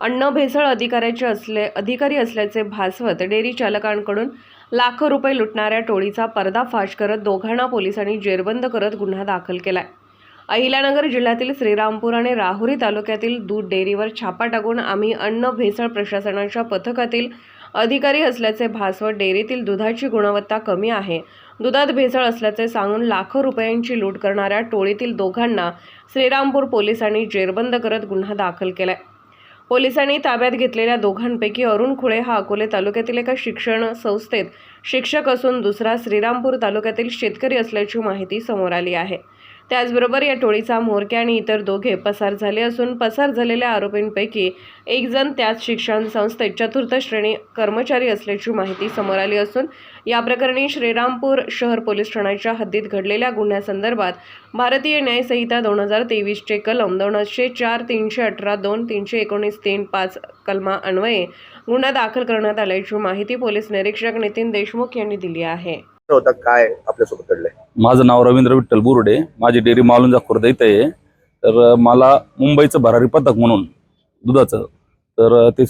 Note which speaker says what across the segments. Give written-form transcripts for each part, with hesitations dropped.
Speaker 1: अन्न भेसळ अधिकारी असल्याचे भासवत डेअरी चालकांकडून लाखो रुपये लुटणाऱ्या टोळीचा पर्दाफाश करत दोघांना पोलिसांनी जेरबंद करत गुन्हा दाखल केलाय। अहिल्यानगर जिल्ह्यातील श्रीरामपूर आणि राहुरी तालुक्यातील दूध डेअरीवर छापा टाकून आम्ही अन्न भेसळ प्रशासनाच्या पथकातील अधिकारी असल्याचे भासवत डेअरीतील दुधाची गुणवत्ता कमी आहे, दुधात भेसळ असल्याचे सांगून लाखो रुपयांची लूट करणाऱ्या टोळीतील दोघांना श्रीरामपूर पोलिसांनी जेरबंद करत गुन्हा दाखल केलाय। पोलिसांनी ताब्यात घेतलेल्या दोघांपैकी अरुण खुळे हा अकोले तालुक्यातील एका शिक्षण संस्थेत शिक्षक असून दुसरा श्रीरामपूर तालुक्यातील शेतकरी असल्याची माहिती समोर आली आहे। त्याचबरोबर या टोळीचा म्होरक्या आणि इतर दोघे पसार झाले असून पसार झालेल्या आरोपींपैकी एक जण त्याच शिक्षण संस्थेत चतुर्थ श्रेणी कर्मचारी असल्याची माहिती समोर आली असून या प्रकरणी श्रीरामपूर शहर पोलीस ठाण्याच्या हद्दीत घडलेल्या गुन्ह्यासंदर्भात भारतीय न्याय संहिता 2023 चे कलम 204, 318, 2, 319, 3, 5 कलमा अन्वये गुन्हा दाखल करण्यात आल्याची माहिती पोलीस निरीक्षक नितीन देशमुख यांनी दिली आहे।
Speaker 2: होता काय आपल्यासोबत घडलंय?
Speaker 3: माझं नाव रवींद्र विठ्ठल बुरुडे, माझी डेअरी मालुंजा खुर्द इथे आहे। तर मला मुंबईचं भरारी पथक म्हणून दुधाचं तर ते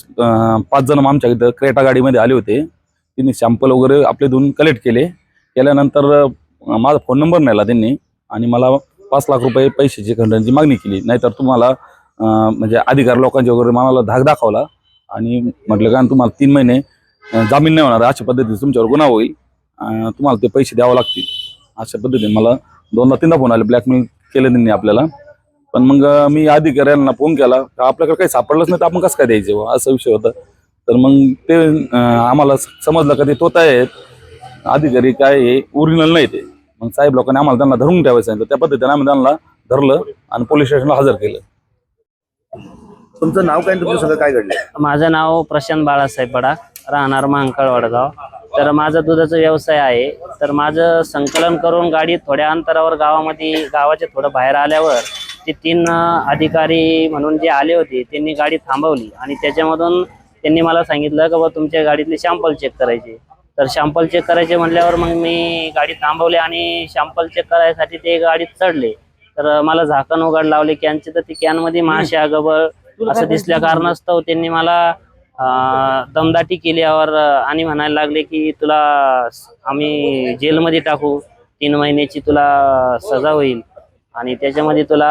Speaker 3: 5 जण आमच्या इथं क्रेटा गाडीमध्ये आले होते। त्यांनी सॅम्पल वगैरे आपले दोन कलेक्ट केल्यानंतर माझा फोन नंबर नेला त्यांनी आणि मला 5 लाख रुपये पैशाची खंडणीची मागणी केली, नाहीतर तुम्हाला म्हणजे अधिकारी लोकांच्या वगैरे मला धाक दाखवला आणि म्हटलं का तुम्हाला 3 महिने जामीन नाही होणार, अशा पद्धतीने तुमच्यावर गुन्हा होईल, तुम्हाला ते पैसे द्यावे लागतील, अशा पद्धतीने मला 2दा 3दा फोन आले, ब्लॅकमेल केलं त्यांनी आपल्याला। पण मग मी अधिकाऱ्यांना फोन केला, आपल्याकडे काही सापडलंच नाही तर आपण कसं काय द्यायचं असा विषय होता। तर मग ते आम्हाला समजलं का ते तोता आहेत, अधिकारी काय हे ओरिजिनल नाही ते। मग साहेब लोकांनी आम्हाला त्यांना धरून ठेवायचं सांगितलं, त्या पद्धतीने आम्ही त्यांना धरलं आणि पोलीस स्टेशनला हजर केलं।
Speaker 2: तुमचं नाव काय, तुमचं सगळं काय घडलंय?
Speaker 4: माझं नाव प्रशांत बाळासाहेब बडा, राहणार महांकाळ वडगाव। तर माझा दुधाचा व्यवसाय आहे। तर माझं संकलन करून गाडी थोड्या अंतरावर गावाच्या थोडं बाहेर आल्यावर ते 3 अधिकारी म्हणून जे आले होते त्यांनी गाडी थांबवली आणि त्याच्यामधून त्यांनी मला सांगितलं की बा तुमच्या गाडीतले शॅम्पल चेक करायचे। तर शॅम्पल चेक करायचे म्हटल्यावर मग मी गाडी थांबवली आणि शॅम्पल चेक करायसाठी ते गाडीत चढले। तर मला झाकण उघड लावले कॅनचे, तर ती कॅनमध्ये माशा गबळ असं दिसल्या कारणास्तव त्यांनी मला दमदाटी केल्यावर आणि म्हणायला लागले की तुला आम्ही जेलमध्ये टाकू, 3 महिन्याची तुला सजा होईल आणि त्याच्यामध्ये तुला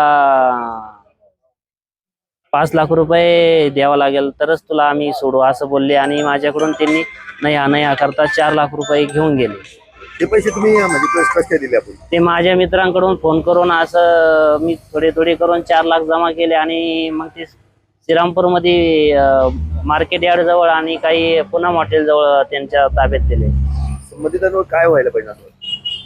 Speaker 4: 5 लाख रुपये द्यावा लागेल तरच तुला आम्ही सोडू असं बोलले आणि माझ्याकडून त्यांनी नाही करता 4 लाख रुपये घेऊन गेले।
Speaker 2: ते पैसे तुम्ही म्हणजे कसे दिले? आपण
Speaker 4: ते माझ्या मित्रांकडून फोन करून असं मी थोडे करून 4 लाख जमा केले आणि मग ते श्रीरामपूरमध्ये मार्केट यार्ड जवळ आणि काही पुन्हा हॉटेल जवळ त्यांच्या ताब्यात दिले।
Speaker 2: संबंधितांवर काय व्हायला पाहिजे?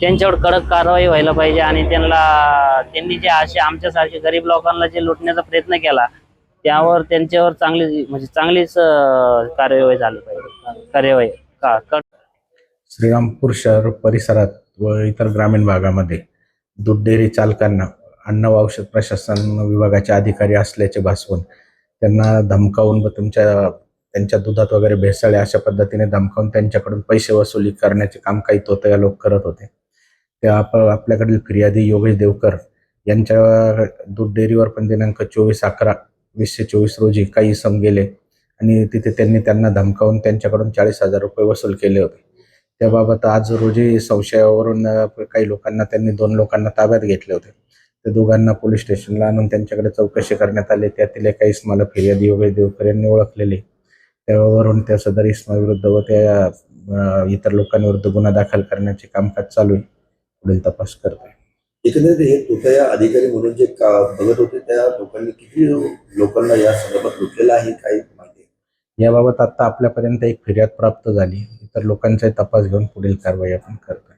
Speaker 4: त्यांच्यावर कडक कारवाई व्हायला पाहिजे आणि त्यांनी जे असे आमच्यासारखे गरीब लोकांना जे लुटण्याचा प्रयत्न केला त्यावर त्यांच्यावर चांगलीच कार्यवाही झाली पाहिजे।
Speaker 5: श्रीरामपूर शहर परिसरात व इतर ग्रामीण भागामध्ये दूध डेअरी चालकांना अन्न व औषध प्रशासन विभागाचे अधिकारी असल्याचे भासवून त्यांना धमकावून व त्यांच्या दुधात वगैरे भेसळ अशा पद्धतीने धमकावून त्यांच्याकडून पैसे वसुली करण्याचे काम काही तोतया लोक करत होते। त्या आपल्याकडील फिर्यादी योगेश देवकर यांच्या दूध डेअरीवर पण दिनांक 24/11/2024 रोजी काही इसम गेले आणि तिथे त्यांना धमकावून त्यांच्याकडून 40,000 रुपये वसूल केले होते। त्याबाबत आज रोजी संशयावरून काही लोकांना त्यांनी 2 लोकांना ताब्यात घेतले होते। त्या दोघांना पोलीस स्टेशनला आणून त्यांच्याकडे चौकशी करण्यात आली। त्यातील एका इसमाला फिर्यादी योगेश देवकर यांनी ओळखलेले, त्यावरून त्या सदर इसमाविरुद्ध व त्या इतर लोकांविरुद्ध गुन्हा दाखल करण्याचे कामकाज चालू आहे, पुढील तपास करत आहे।
Speaker 2: एकंदरीत हे तोतया अधिकारी म्हणून जे बघत होते त्या लोकांनी किती लोकांना या संदर्भात लुटलेलं आहे काही माहिती?
Speaker 5: याबाबत आता आपल्यापर्यंत एक फिर्याद प्राप्त झाली, इतर लोकांचा तपास घेऊन पुढील कारवाई आपण करतो।